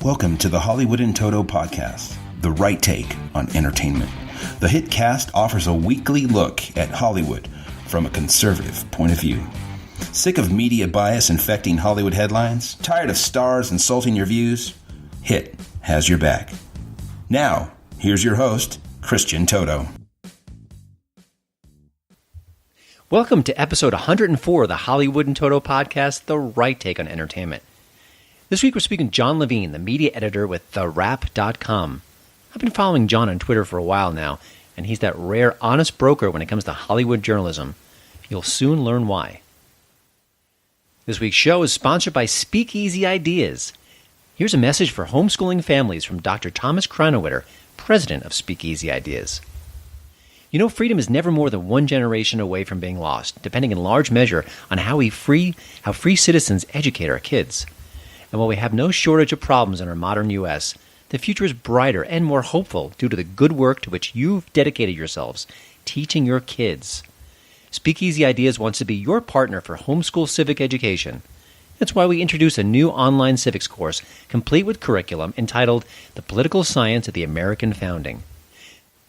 Welcome to the Hollywood in Toto podcast, the right take on entertainment. The HiT cast offers a weekly look at Hollywood from a conservative point of view. Sick of media bias infecting Hollywood headlines? Tired of stars insulting your views? HiT has your back. Now, here's your host, Christian Toto. Welcome to episode 104 of the Hollywood in Toto podcast, the right take on entertainment. This week we're speaking to Jon Levine, the media editor with TheWrap.com. I've been following Jon on Twitter for a while now, and he's that rare, honest broker when it comes to Hollywood journalism. You'll soon learn why. This week's show is sponsored by Speakeasy Ideas. Here's a message for homeschooling families from Dr. Thomas Kranowiter, president of Speakeasy Ideas. You know, freedom is never more than one generation away from being lost, depending in large measure on how free citizens educate our kids. And while we have no shortage of problems in our modern U.S., the future is brighter and more hopeful due to the good work to which you've dedicated yourselves, teaching your kids. Speakeasy Ideas wants to be your partner for homeschool civic education. That's why we introduce a new online civics course, complete with curriculum, entitled The Political Science of the American Founding.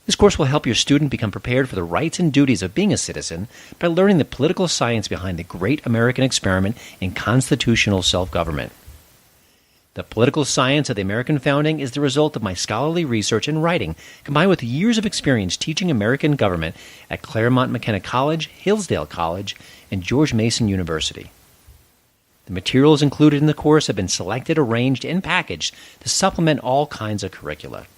This course will help your student become prepared for the rights and duties of being a citizen by learning the political science behind the great American experiment in constitutional self-government. The Political Science of the American Founding is the result of my scholarly research and writing, combined with years of experience teaching American government at Claremont McKenna College, Hillsdale College, and George Mason University. The materials included in the course have been selected, arranged, and packaged to supplement all kinds of curricula.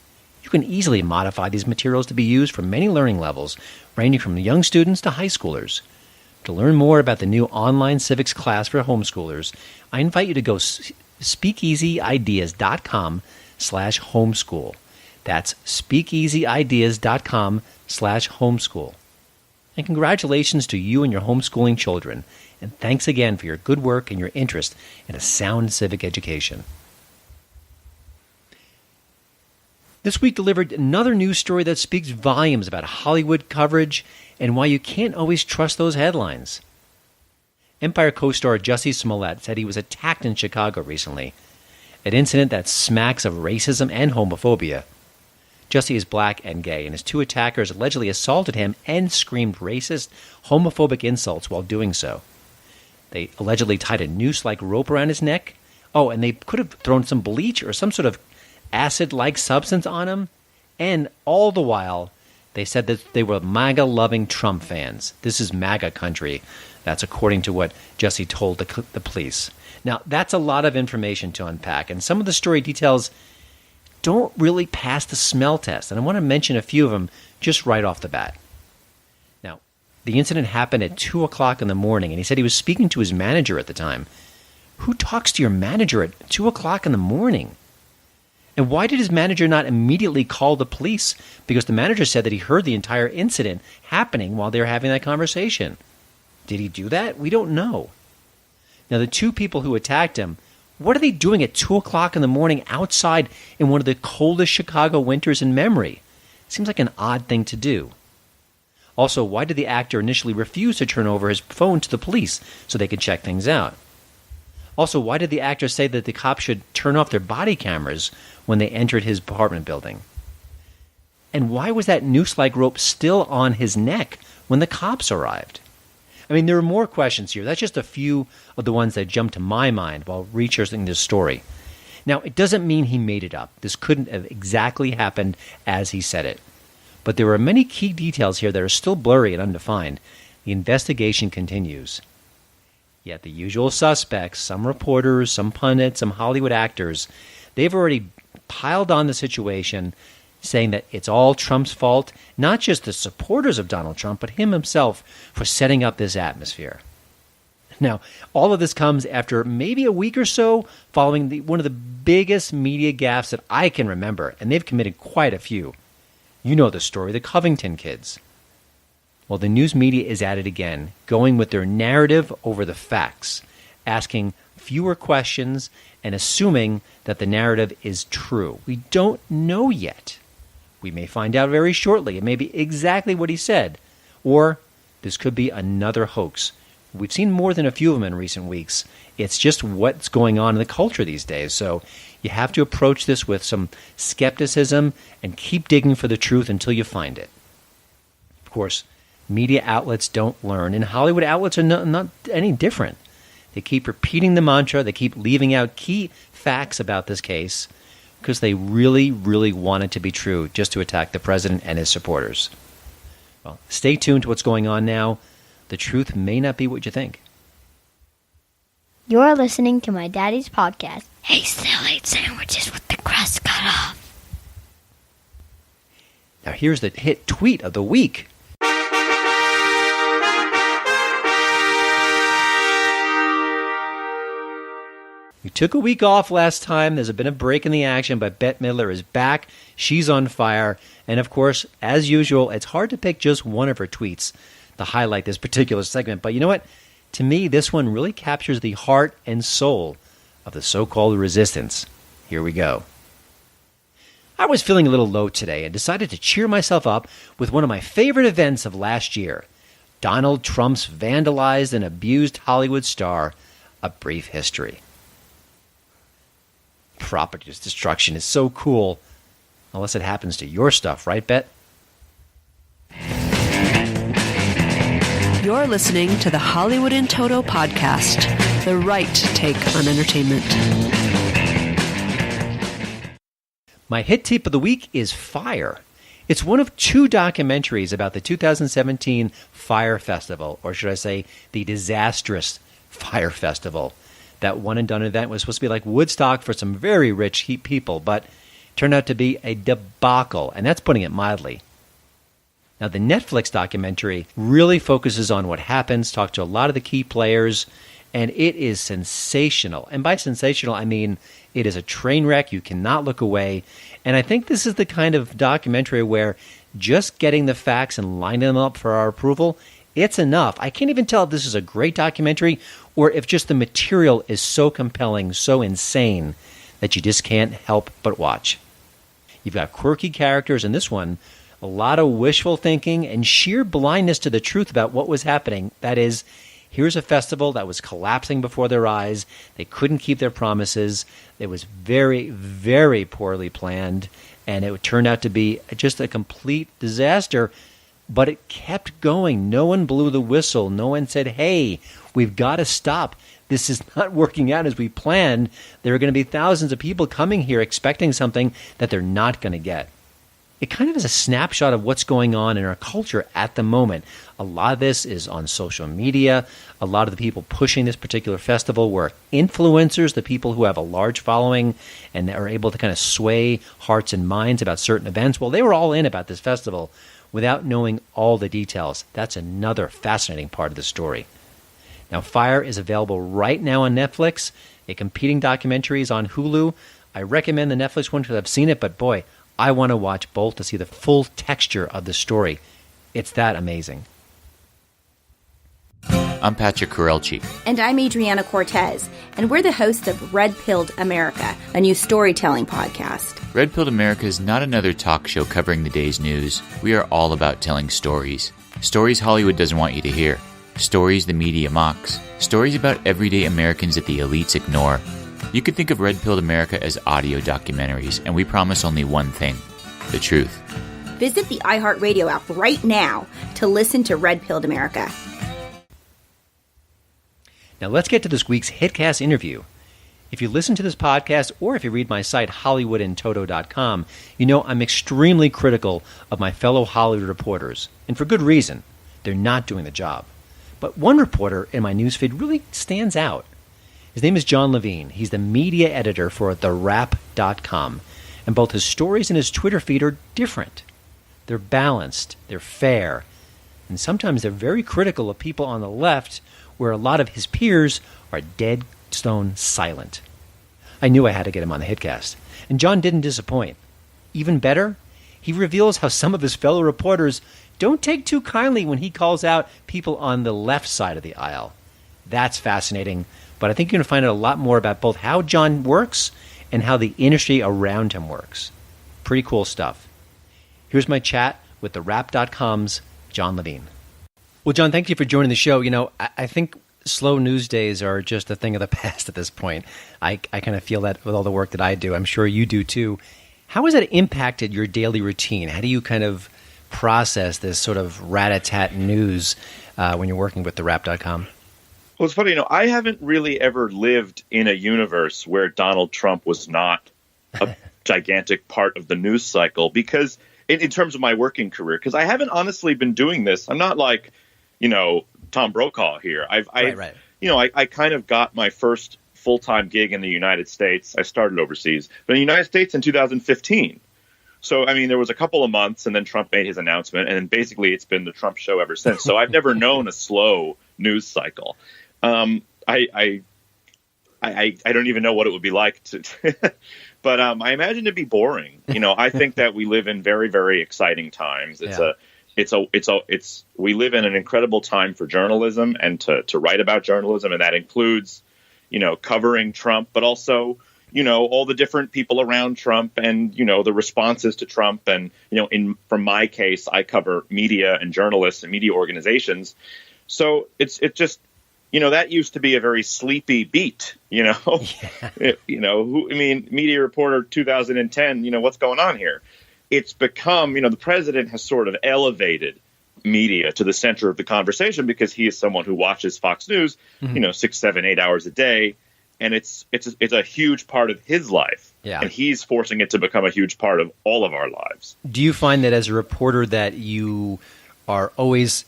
You can easily modify these materials to be used for many learning levels, ranging from young students to high schoolers. To learn more about the new online civics class for homeschoolers, I invite you to go speakeasyideas.com/homeschool. That's speakeasyideas.com/homeschool. And congratulations to you and your homeschooling children. And thanks again for your good work and your interest in a sound civic education. This week delivered another news story that speaks volumes about Hollywood coverage and why you can't always trust those headlines. Empire co-star Jussie Smollett said he was attacked in Chicago recently, an incident that smacks of racism and homophobia. Jussie is black and gay, and his two attackers allegedly assaulted him and screamed racist, homophobic insults while doing so. They allegedly tied a noose-like rope around his neck. Oh, and they could have thrown some bleach or some sort of acid-like substance on him. And all the while, they said that they were MAGA-loving Trump fans. This is MAGA country. That's according to what Jussie told the police. Now, that's a lot of information to unpack, and some of the story details don't really pass the smell test, and I want to mention a few of them just right off the bat. Now, the incident happened at 2 o'clock in the morning, and he said he was speaking to his manager at the time. Who talks to your manager at 2 o'clock in the morning? And why did his manager not immediately call the police? Because the manager said that he heard the entire incident happening while they were having that conversation. Did he do that? We don't know. Now, the two people who attacked him, what are they doing at 2 o'clock in the morning outside in one of the coldest Chicago winters in memory? Seems like an odd thing to do. Also, why did the actor initially refuse to turn over his phone to the police so they could check things out? Also, why did the actor say that the cops should turn off their body cameras when they entered his apartment building? And why was that noose-like rope still on his neck when the cops arrived? I mean, there are more questions here. That's just a few of the ones that jumped to my mind while researching this story. Now, it doesn't mean he made it up. This couldn't have exactly happened as he said it. But there are many key details here that are still blurry and undefined. The investigation continues. Yet the usual suspects, some reporters, some pundits, some Hollywood actors, they've already piled on the situation, saying that it's all Trump's fault, not just the supporters of Donald Trump, but him himself for setting up this atmosphere. Now, all of this comes after maybe a week or so following one of the biggest media gaffes that I can remember, and they've committed quite a few. You know the story, the Covington kids. Well, the news media is at it again, going with their narrative over the facts, asking fewer questions and assuming that the narrative is true. We don't know yet. We may find out very shortly. It may be exactly what he said, or This could be another hoax. We've seen more than a few of them in recent weeks. It's just what's going on in the culture these days. So you have to approach this with some skepticism and keep digging for the truth until you find it. Of course, media outlets don't learn, and Hollywood outlets are not any different. They keep repeating the mantra. They keep leaving out key facts about this case because they really, really want it to be true, just to attack the president and his supporters. Well, stay tuned to what's going on now. The truth may not be what you think. You're listening to my daddy's podcast. Hey, still ate sandwiches with the crust cut off. Now here's the hit tweet of the week. We took a week off last time. There's been a break in the action, but Bette Midler is back. She's on fire. And of course, as usual, it's hard to pick just one of her tweets to highlight this particular segment. But you know what? To me, this one really captures the heart and soul of the so-called resistance. Here we go. I was feeling a little low today and decided to cheer myself up with one of my favorite events of last year, Donald Trump's vandalized and abused Hollywood star, A Brief History. Property destruction is so cool, unless it happens to your stuff, right, Bet? You're listening to the Hollywood in Toto podcast, the right take on entertainment. My hit tip of the week is Fire. It's one of two documentaries about the 2017 Fire Festival, or should I say the disastrous Fire Festival. That one and done event was supposed to be like Woodstock for some very rich people, but turned out to be a debacle, and that's putting it mildly. Now, the Netflix documentary really focuses on what happens, talks to a lot of the key players, and it is sensational. And by sensational, I mean it is a train wreck. You cannot look away. And I think this is the kind of documentary where just getting the facts and lining them up for our approval, it's enough. I can't even tell if this is a great documentary or if just the material is so compelling, so insane, that you just can't help but watch. You've got quirky characters in this one, a lot of wishful thinking, and sheer blindness to the truth about what was happening. That is, here's a festival that was collapsing before their eyes. They couldn't keep their promises. It was very, very poorly planned, and it turned out to be just a complete disaster. But it kept going. No one blew the whistle. No one said, hey, we've got to stop. This is not working out as we planned. There are going to be thousands of people coming here expecting something that they're not going to get. It kind of is a snapshot of what's going on in our culture at the moment. A lot of this is on social media. A lot of the people pushing this particular festival were influencers, the people who have a large following and are able to kind of sway hearts and minds about certain events. Well, they were all in about this festival without knowing all the details. That's another fascinating part of the story. Now, Fire is available right now on Netflix. A competing documentary is on Hulu. I recommend the Netflix one because I've seen it, but boy, I want to watch both to see the full texture of the story. It's that amazing. I'm Patrick Corelchi. And I'm Adriana Cortez, and we're the hosts of Red Pilled America, a new storytelling podcast. Red Pilled America is not another talk show covering the day's news. We are all about telling stories. Stories Hollywood doesn't want you to hear. Stories the media mocks. Stories about everyday Americans that the elites ignore. You could think of Red Pilled America as audio documentaries, and we promise only one thing: the truth. Visit the iHeartRadio app right now to listen to Red Pilled America. Now let's get to this week's HitCast interview. If you listen to this podcast or if you read my site, HollywoodInToto.com, you know I'm extremely critical of my fellow Hollywood reporters, and for good reason. They're not doing the job. But one reporter in my newsfeed really stands out. His name is Jon Levine. He's the media editor for TheWrap.com, and both his stories and his Twitter feed are different. They're balanced, they're fair, and sometimes they're very critical of people on the left where a lot of his peers are dead stone silent. I knew I had to get him on the HitCast, and Jon didn't disappoint. Even better, he reveals how some of his fellow reporters don't take too kindly when he calls out people on the left side of the aisle. That's fascinating, but I think you're going to find out a lot more about both how Jon works and how the industry around him works. Pretty cool stuff. Here's my chat with TheWrap.com's Jon Levine. Well, Jon, thank you for joining the show. I think slow news days are just a thing of the past at this point. I kind of feel that with all the work that I do. I'm sure you do too. How has that impacted your daily routine? How do you kind of process this sort of rat-a-tat news when you're working with TheWrap.com? Well, it's funny, I haven't really ever lived in a universe where Donald Trump was not a gigantic part of the news cycle because in terms of my working career, because I haven't honestly been doing this. I'm not like, Tom Brokaw here. Right. I kind of got my first full-time gig in the United States. I started overseas, but in the United States in 2015. So, there was a couple of months and then Trump made his announcement and then basically it's been the Trump show ever since. So I've never known a slow news cycle. I don't even know what it would be like to, but I imagine it'd be boring. I think that we live in very, very exciting times. We live in an incredible time for journalism and to write about journalism, and that includes, covering Trump, but also, all the different people around Trump and, the responses to Trump. And, from my case, I cover media and journalists and media organizations. So it's just, that used to be a very sleepy beat, Yeah. Media Reporter 2010, what's going on here? It's become, the president has sort of elevated media to the center of the conversation because he is someone who watches Fox News, 6, 7, 8 hours a day. And it's a huge part of his life. Yeah. And he's forcing it to become a huge part of all of our lives. Do you find that as a reporter that you are always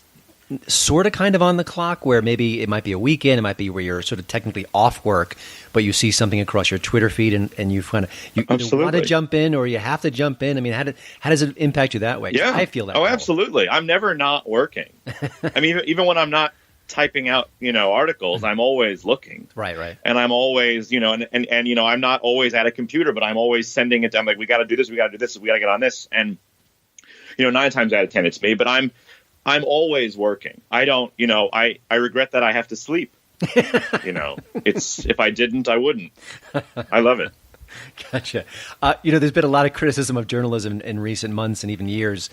sort of kind of on the clock, where maybe it might be a weekend, it might be where you're sort of technically off work, but you see something across your Twitter feed and you kind of you either want to jump in or you have to jump in? How does it impact you that way? Yeah, I feel that. Oh, absolutely. I'm never not working. Even when I'm not typing out, articles, I'm always looking. Right. And I'm always, and I'm not always at a computer, but I'm always sending it. I'm like, we got to do this. We got to do this. We got to get on this. And, 9 times out of 10, it's me, but I'm always working. I don't, I regret that I have to sleep. It's, if I didn't, I wouldn't. I love it. Gotcha. There's been a lot of criticism of journalism in recent months and even years.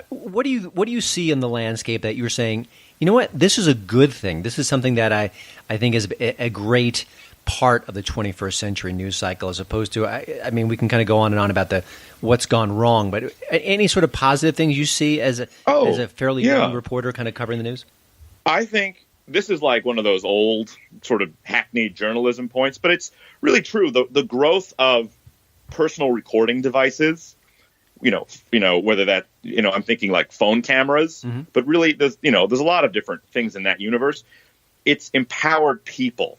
What do you see in the landscape that you're saying, you know what, this is a good thing? This is something that I think is a great part of the 21st century news cycle, as opposed to, we can kind of go on and on about what's gone wrong, but any sort of positive things you see as a fairly young reporter kind of covering the news? I think this is like one of those old sort of hackneyed journalism points, but it's really true. The growth of personal recording devices, whether that, I'm thinking like phone cameras, but really there's a lot of different things in that universe. It's empowered people.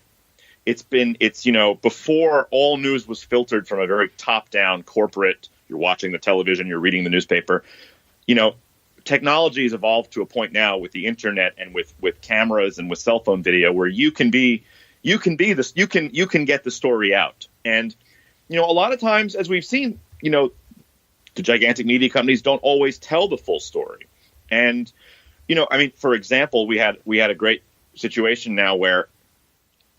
It's before all news was filtered from a very top down corporate, you're watching the television, you're reading the newspaper, technology has evolved to a point now with the internet and with cameras and with cell phone video where you can get the story out. And, a lot of times, as we've seen, the gigantic media companies don't always tell the full story. And, for example, we had a great situation now where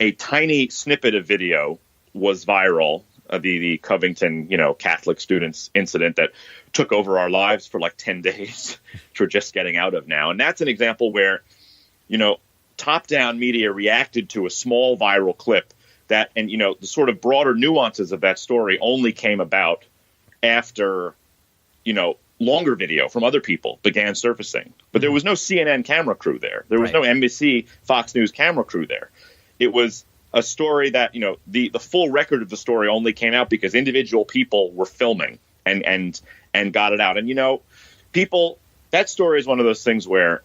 a tiny snippet of video was viral, the Covington, Catholic students incident that took over our lives for like 10 days, which we're just getting out of now. And that's an example where, top-down media reacted to a small viral clip that, and, the sort of broader nuances of that story only came about after, longer video from other people began surfacing. But there was no CNN camera crew there. There was no NBC, Fox News camera crew there. It was a story that, the full record of the story only came out because individual people were filming and got it out. And, that story is one of those things where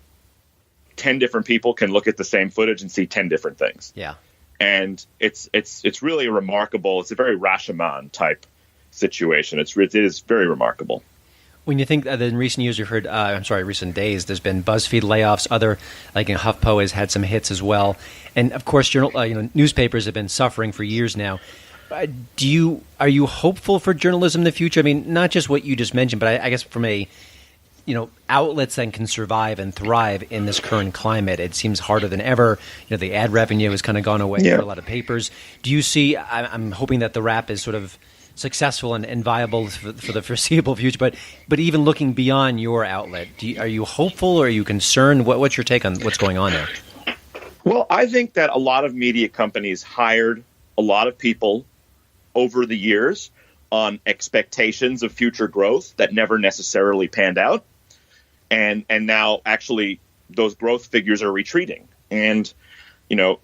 10 different people can look at the same footage and see 10 different things. Yeah. And it's really remarkable. It's a very Rashomon type situation. It is very remarkable. When you think that in recent years, recent days, there's been BuzzFeed layoffs. Other, like HuffPo has had some hits as well, and of course, newspapers have been suffering for years now. Are you hopeful for journalism in the future? Not just what you just mentioned, but I guess from a outlets that can survive and thrive in this current climate. It seems harder than ever. The ad revenue has kind of gone away for a lot of papers. Do you see? I'm hoping that the Wrap is sort of successful and viable for the foreseeable future. But even looking beyond your outlet, are you hopeful or are you concerned? What's your take on what's going on there? Well, I think that a lot of media companies hired a lot of people over the years on expectations of future growth that never necessarily panned out. And now actually those growth figures are retreating. And,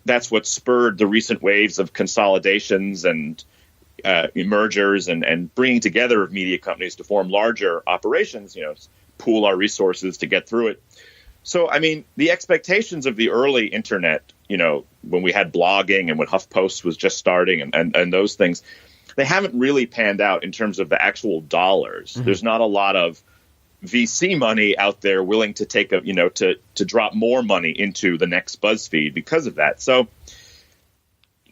that's what spurred the recent waves of consolidations and mergers and bringing together of media companies to form larger operations, pool our resources to get through it. So, the expectations of the early internet, when we had blogging and when HuffPost was just starting and those things, they haven't really panned out in terms of the actual dollars. Mm-hmm. There's not a lot of VC money out there willing to take to drop more money into the next BuzzFeed because of that. So,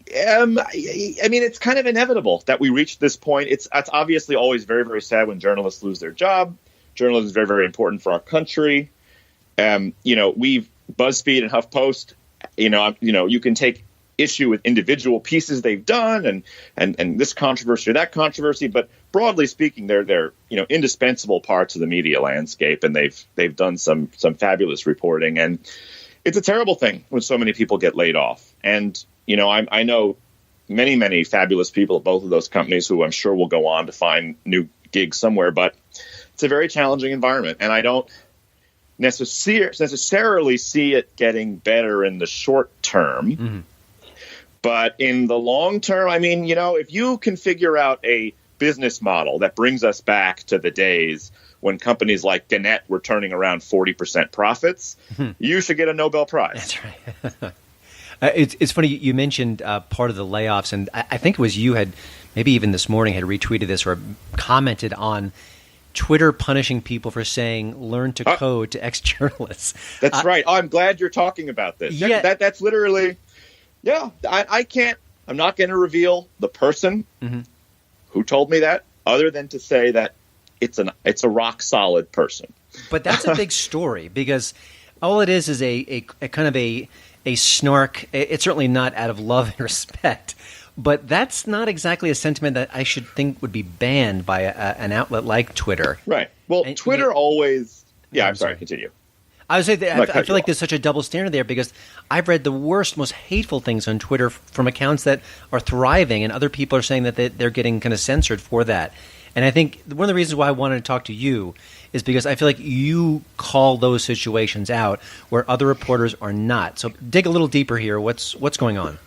it's kind of inevitable that we reach this point. It's obviously always very, very sad when journalists lose their job. Journalism is very, very important for our country. BuzzFeed and HuffPost, you can take issue with individual pieces they've done and this controversy or that controversy, but broadly speaking, they're indispensable parts of the media landscape, and they've done some fabulous reporting. And it's a terrible thing when so many people get laid off. And I know many, many fabulous people at both of those companies who I'm sure will go on to find new gigs somewhere, but it's a very challenging environment, and I don't necessarily see it getting better in the short term. Mm-hmm. But in the long term, if you can figure out a business model that brings us back to the days when companies like Gannett were turning around 40% profits, you should get a Nobel Prize. That's right. It's funny, you mentioned part of the layoffs, and I think it was you had, maybe even this morning, had retweeted this or commented on Twitter punishing people for saying "learn to code" to ex-journalists. That's right. Oh, I'm glad you're talking about this. Yeah. That's literally, I can't, I'm not going to reveal the person who told me that, other than to say that it's a rock solid person. But that's a big story, because all it is a kind of a snark. It's certainly not out of love and respect. But that's not exactly a sentiment that I should think would be banned by an outlet like Twitter. Right. Well, and Twitter always... Yeah, I'm sorry. Continue. I would say that I feel like there's such a double standard there, because I've read the worst, most hateful things on Twitter from accounts that are thriving, and other people are saying that they're getting kind of censored for that. And I think one of the reasons why I wanted to talk to you is because I feel like you call those situations out where other reporters are not. So dig a little deeper here. What's going on?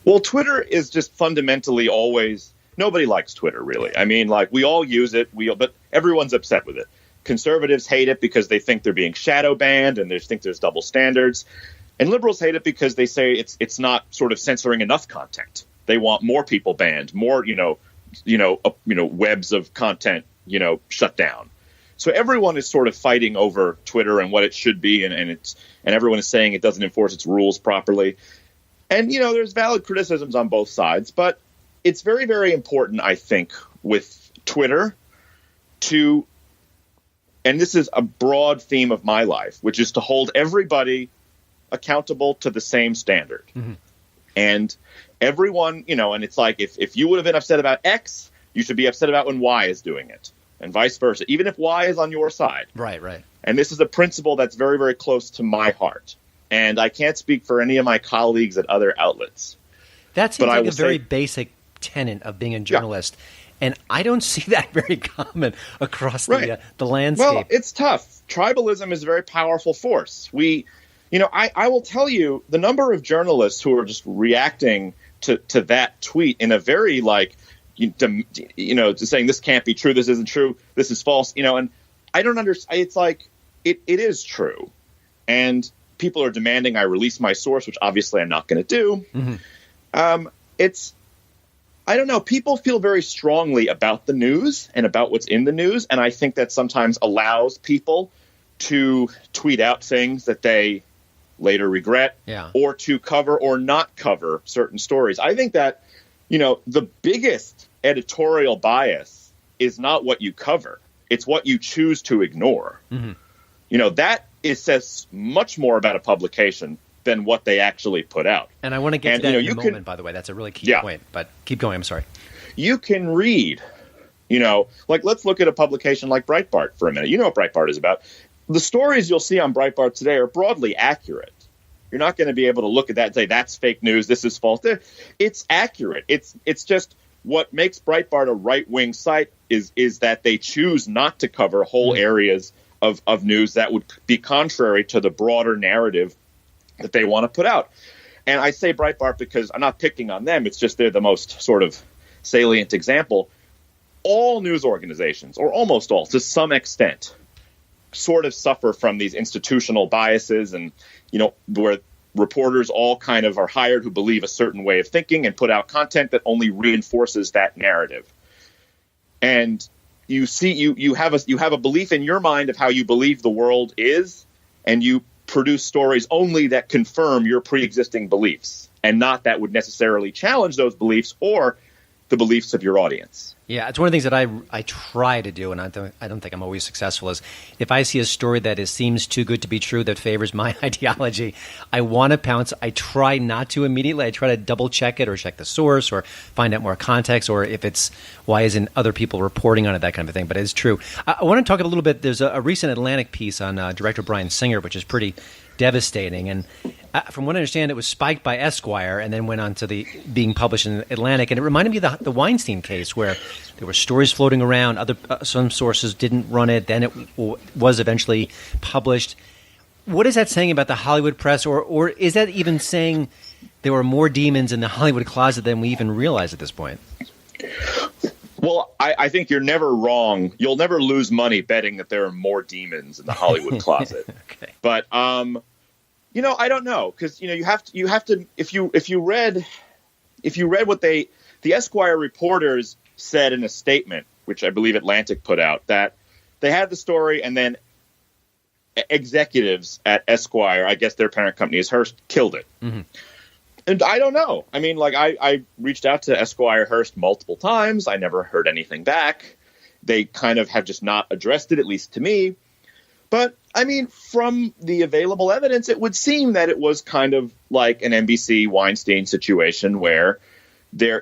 Well, Twitter is just fundamentally always – nobody likes Twitter, really. We all use it, but everyone's upset with it. Conservatives hate it because they think they're being shadow banned and they think there's double standards. And liberals hate it because they say it's not sort of censoring enough content. They want more people banned, more webs of content shut down. So everyone is sort of fighting over Twitter and what it should be, and everyone is saying it doesn't enforce its rules properly. And, there's valid criticisms on both sides, but it's very, very important, I think, with Twitter to, and this is a broad theme of my life, which is to hold everybody accountable to the same standard. Mm-hmm. And everyone, and it's like if you would have been upset about X, you should be upset about when Y is doing it, and vice versa, even if Y is on your side. Right, right. And this is a principle that's very, very close to my heart. And I can't speak for any of my colleagues at other outlets. That seems like a very basic tenet of being a journalist. Yeah. And I don't see that very common across the landscape. Well, it's tough. Tribalism is a very powerful force. I will tell you, the number of journalists who are just reacting to that tweet in a very saying this can't be true, this isn't true, this is false, and I don't understand. It's like, it is true. And people are demanding I release my source, which obviously I'm not going to do. Mm-hmm. I don't know. People feel very strongly about the news and about what's in the news. And I think that sometimes allows people to tweet out things that they later regret, or to cover or not cover certain stories. I think that, the biggest editorial bias is not what you cover. It's what you choose to ignore. Mm-hmm. That says much more about a publication than what they actually put out. And I want to get to that in a moment, by the way. That's a really key point. But keep going. I'm sorry. you can read, like let's look at a publication like Breitbart for a minute. You know what Breitbart is about. The stories you'll see on Breitbart today are broadly accurate. You're not going to be able to look at that and say, that's fake news, this is false. It's accurate. It's just what makes Breitbart a right-wing site is that they choose not to cover whole areas of news that would be contrary to the broader narrative that they want to put out. And I say Breitbart because I'm not picking on them. It's just they're the most sort of salient example. All news organizations, or almost all, to some extent, sort of suffer from these institutional biases and, where reporters all kind of are hired who believe a certain way of thinking and put out content that only reinforces that narrative. And you see, you have a belief in your mind of how you believe the world is, and you produce stories only that confirm your pre-existing beliefs and not that would necessarily challenge those beliefs or the beliefs of your audience. Yeah, it's one of the things that I try to do, and I don't think I'm always successful, is if I see a story that seems too good to be true that favors my ideology, I want to pounce. I try not to immediately. I try to double check it or check the source or find out more context, or if it's why isn't other people reporting on it, that kind of thing. But it's true. I want to talk a little bit. There's a recent Atlantic piece on director Bryan Singer, which is pretty devastating. And from what I understand, it was spiked by Esquire and then went on to being published in Atlantic. And it reminded me of the Weinstein case, where there were stories floating around. Some sources didn't run it. Then it was eventually published. What is that saying about the Hollywood press? Or is that even saying there were more demons in the Hollywood closet than we even realize at this point? Well, I think you're never wrong. You'll never lose money betting that there are more demons in the Hollywood closet. Okay. But I don't know, because you have to if you read what the Esquire reporters said in a statement, which I believe Atlantic put out, that they had the story and then executives at Esquire, I guess their parent company is Hearst, killed it. Mm-hmm. And I don't know. I mean, like I reached out to Esquire Hearst multiple times. I never heard anything back. They kind of have just not addressed it, at least to me. But I mean, from the available evidence, it would seem that it was kind of like an NBC Weinstein situation where there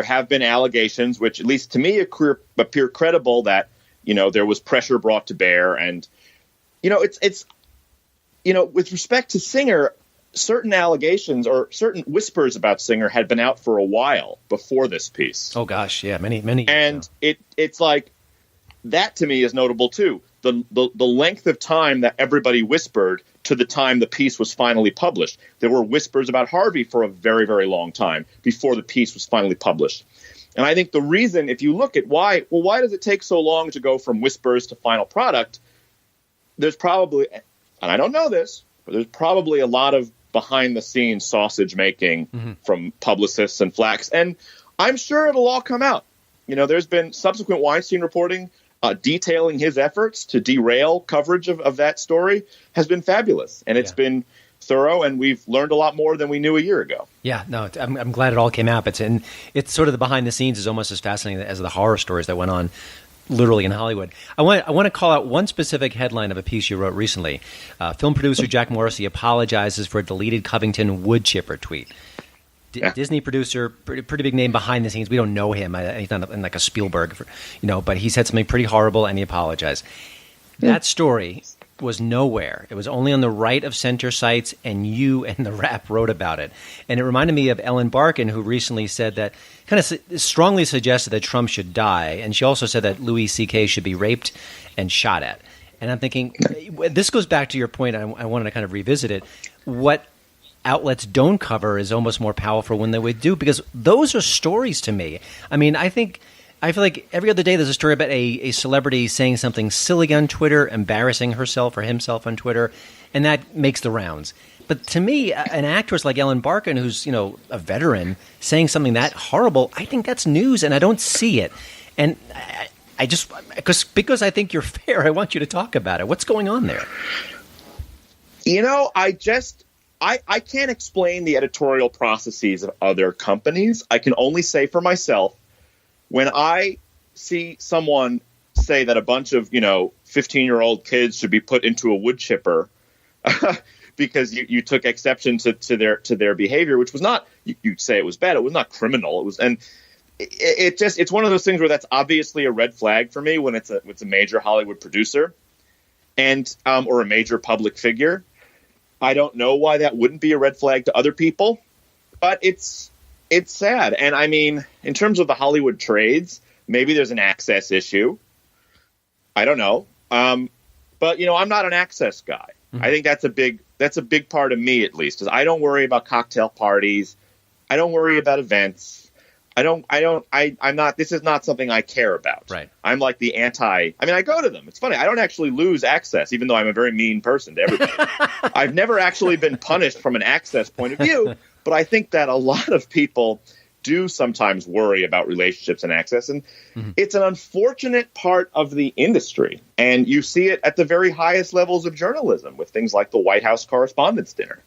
have been allegations, which at least to me appear credible, that, there was pressure brought to bear. And, it's with respect to Singer, certain allegations or certain whispers about Singer had been out for a while before this piece. Oh gosh, yeah, many. And it's like that to me is notable too. The length of time that everybody whispered to the time the piece was finally published. There were whispers about Harvey for a very, very long time before the piece was finally published. And I think the reason, if you look at why does it take so long to go from whispers to final product? There's probably, and I don't know this, but there's probably a lot of behind-the-scenes sausage making from publicists and flacks, and I'm sure it'll all come out. There's been subsequent Weinstein reporting detailing his efforts to derail coverage of that story has been fabulous, and it's been thorough, and we've learned a lot more than we knew a year ago. Yeah, no, I'm glad it all came out. It's sort of the behind-the-scenes is almost as fascinating as the horror stories that went on literally in Hollywood. I want to call out one specific headline of a piece you wrote recently. Film producer Jack Morrissey apologizes for a deleted Covington wood chipper tweet. Disney producer, pretty big name behind the scenes. We don't know him. He's not like a Spielberg, but he said something pretty horrible and he apologized. That story was nowhere. It was only on the right of center sites, and you and the Wrap wrote about it. And it reminded me of Ellen Barkin, who recently said that, kind of strongly suggested that Trump should die. And she also said that Louis C.K. should be raped and shot at. And I'm thinking, this goes back to your point. I wanted to kind of revisit it. What outlets don't cover is almost more powerful when they would do, because those are stories to me. I mean, I feel like every other day there's a story about a celebrity saying something silly on Twitter, embarrassing herself or himself on Twitter, and that makes the rounds. But to me, an actress like Ellen Barkin, who's a veteran, saying something that horrible, I think that's news, and I don't see it. And I just because I think you're fair, I want you to talk about it. What's going on there? I can't explain the editorial processes of other companies. I can only say for myself, when I see someone say that a bunch of 15-year-old kids should be put into a wood chipper because you took exception to their behavior, which was not, you'd say it was bad. It was not criminal. It was, and it's one of those things where that's obviously a red flag for me when it's a major Hollywood producer and or a major public figure. I don't know why that wouldn't be a red flag to other people, but it's sad. And I mean, in terms of the Hollywood trades, maybe there's an access issue. I don't know. But I'm not an access guy. Mm-hmm. I think that's a big part of me, at least, is I don't worry about cocktail parties. I don't worry about events. I'm not, this is not something I care about. Right. I'm like I go to them. It's funny. I don't actually lose access, even though I'm a very mean person to everybody. I've never actually been punished from an access point of view, but I think that a lot of people do sometimes worry about relationships and access. And it's an unfortunate part of the industry. And you see it at the very highest levels of journalism with things like the White House Correspondents' Dinner,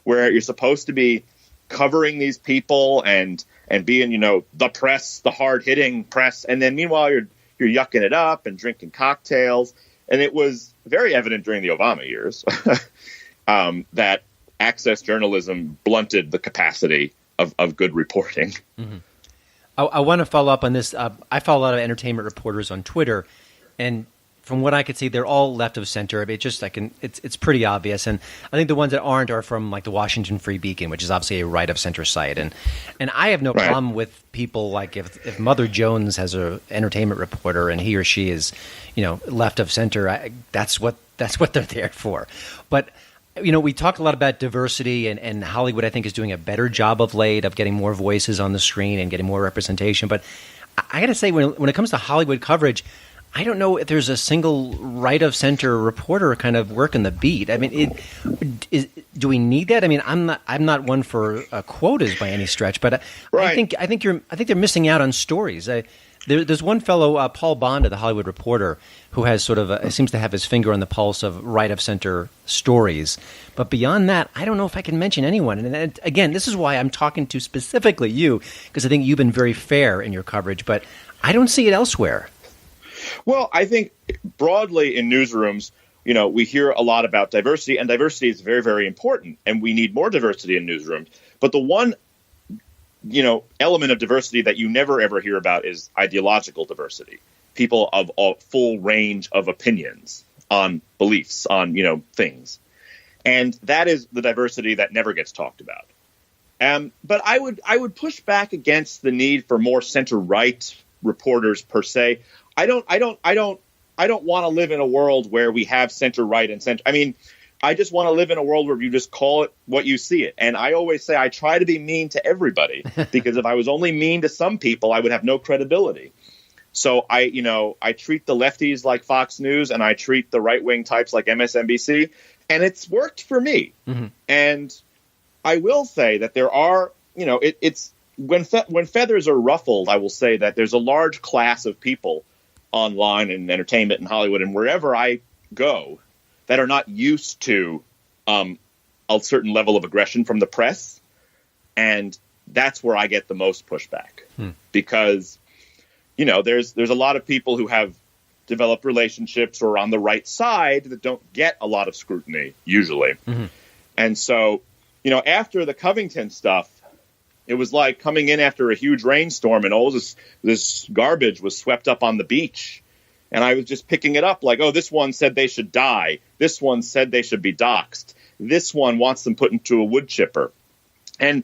where you're supposed to be covering these people and being, the press, the hard-hitting press. And then meanwhile, you're yucking it up and drinking cocktails. And it was very evident during the Obama years that access journalism blunted the capacity of good reporting. Mm-hmm. I want to follow up on this. I follow a lot of entertainment reporters on Twitter, and from what I could see, they're all left of center. It's pretty obvious, and I think the ones that aren't are from like the Washington Free Beacon, which is obviously a right of center site. And I have no problem with people like if Mother Jones has an entertainment reporter and he or she is, left of center. That's what they're there for. But we talk a lot about diversity, and Hollywood, I think, is doing a better job of late of getting more voices on the screen and getting more representation. But I got to say, when it comes to Hollywood coverage, I don't know if there's a single right-of-center reporter kind of working the beat. I mean, do we need that? I mean, I'm not one for quotas by any stretch, but I think they're missing out on stories. There's one fellow, Paul Bond, the Hollywood Reporter, who has sort of seems to have his finger on the pulse of right-of-center stories. But beyond that, I don't know if I can mention anyone. And again, this is why I'm talking to specifically you, because I think you've been very fair in your coverage, but I don't see it elsewhere. Well, I think broadly in newsrooms, we hear a lot about diversity, and diversity is very, very important, and we need more diversity in newsrooms. But the one element of diversity that you never ever hear about is ideological diversity. People of a full range of opinions on beliefs, on, things. And that is the diversity that never gets talked about. But I would push back against the need for more center-right reporters per se. I don't want to live in a world where we have center-right and center. I mean, I just want to live in a world where you just call it what you see it. And I always say I try to be mean to everybody because if I was only mean to some people, I would have no credibility. So I treat the lefties like Fox News and I treat the right-wing types like MSNBC, and it's worked for me. Mm-hmm. And I will say that there are, it's when feathers are ruffled, I will say that there's a large class of people online and entertainment and Hollywood and wherever I go that are not used to a certain level of aggression from the press. And that's where I get the most pushback because, there's a lot of people who have developed relationships or are on the right side that don't get a lot of scrutiny usually. Mm-hmm. And so, after the Covington stuff, it was like coming in after a huge rainstorm and all this garbage was swept up on the beach. And I was just picking it up like, oh, this one said they should die. This one said they should be doxxed. This one wants them put into a wood chipper. And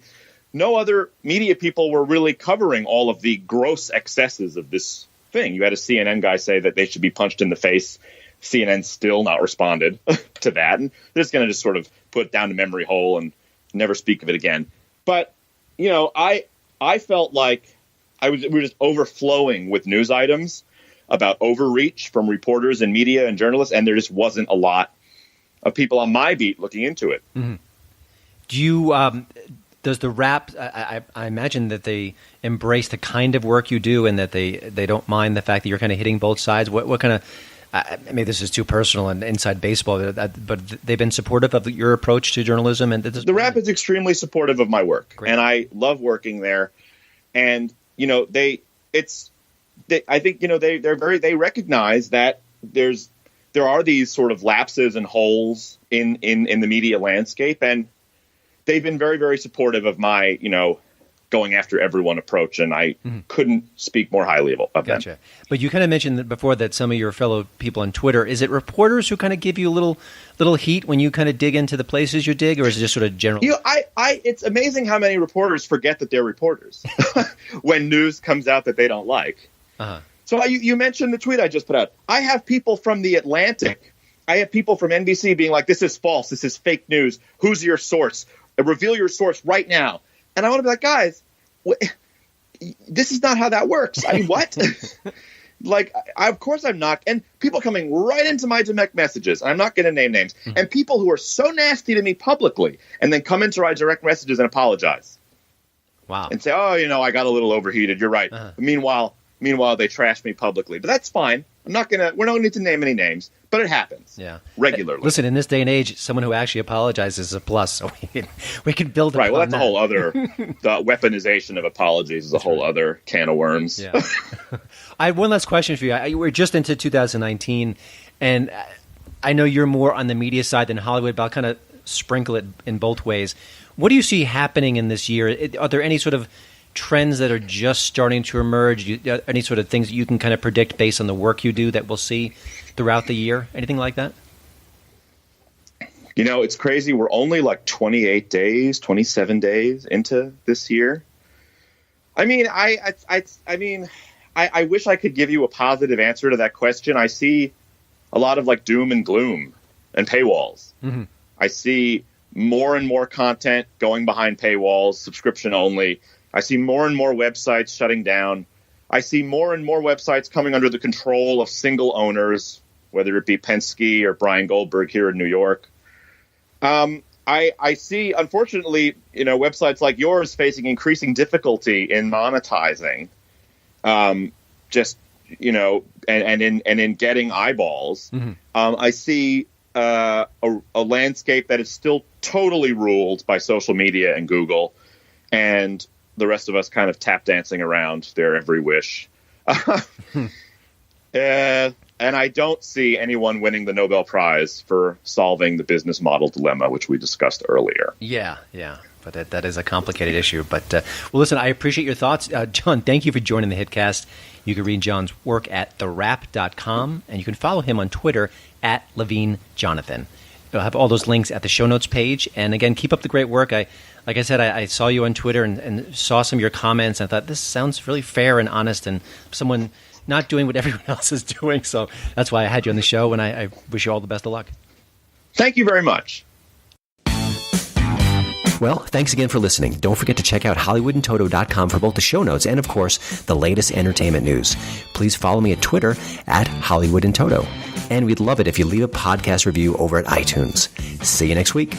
no other media people were really covering all of the gross excesses of this thing. You had a CNN guy say that they should be punched in the face. CNN still not responded to that. And they're just going to just sort of put it down the memory hole and never speak of it again. But I felt like we were just overflowing with news items about overreach from reporters and media and journalists, and there just wasn't a lot of people on my beat looking into it. Mm-hmm. Do you does the Wrap? I imagine that they embrace the kind of work you do, and that they don't mind the fact that you're kind of hitting both sides. What kind of maybe this is too personal and inside baseball, but they've been supportive of your approach to journalism. And the Wrap is extremely supportive of my work. Great. And I love working there. And they recognize that there are these sort of lapses and holes in the media landscape, and they've been very, very supportive of my going after everyone approach, and I couldn't speak more highly of them. Gotcha. But you kind of mentioned that before that some of your fellow people on Twitter, is it reporters who kind of give you a little heat when you kind of dig into the places you dig, or is it just sort of general? It's amazing how many reporters forget that they're reporters when news comes out that they don't like. Uh-huh. So you mentioned the tweet I just put out. I have people from The Atlantic. I have people from NBC being like, this is false. This is fake news. Who's your source? Reveal your source right now. And I want to be like, guys, this is not how that works. I mean, what? Of course I'm not. And people coming right into my direct messages. I'm not going to name names. Mm-hmm. And people who are so nasty to me publicly and then come into my direct messages and apologize. Wow. And say, oh, I got a little overheated. You're right. Uh-huh. Meanwhile, they trash me publicly. But that's fine. We don't need to name any names, but it happens regularly. Listen, in this day and age, someone who actually apologizes is a plus, so we can build it. Right, well, that's a whole other, the weaponization of apologies is a whole other can of worms. Yeah. I have one last question for you. We're just into 2019, and I know you're more on the media side than Hollywood, but I'll kind of sprinkle it in both ways. What do you see happening in this year? Are there any sort of trends that are just starting to emerge? Any sort of things that you can kind of predict based on the work you do that we'll see throughout the year? Anything like that? It's crazy. We're only like 27 days into this year. I mean, I wish I could give you a positive answer to that question. I see a lot of like doom and gloom and paywalls. Mm-hmm. I see more and more content going behind paywalls, subscription only. I see more and more websites shutting down. I see more and more websites coming under the control of single owners, whether it be Penske or Brian Goldberg here in New York. I see, unfortunately, websites like yours facing increasing difficulty in monetizing, and in getting eyeballs. Mm-hmm. I see a landscape that is still totally ruled by social media and Google, and the rest of us kind of tap dancing around their every wish. And I don't see anyone winning the Nobel Prize for solving the business model dilemma, which we discussed earlier. Yeah. But that is a complicated issue. But, well, listen, I appreciate your thoughts. Jon, thank you for joining the HitCast. You can read Jon's work at thewrap.com, and you can follow him on Twitter at LevineJonathan. I'll have all those links at the show notes page. And again, keep up the great work. Like I said, I saw you on Twitter and saw some of your comments. And I thought, this sounds really fair and honest and someone not doing what everyone else is doing. So that's why I had you on the show, and I wish you all the best of luck. Thank you very much. Well, thanks again for listening. Don't forget to check out HollywoodandToto.com for both the show notes and, of course, the latest entertainment news. Please follow me at Twitter at HollywoodandToto. And we'd love it if you leave a podcast review over at iTunes. See you next week.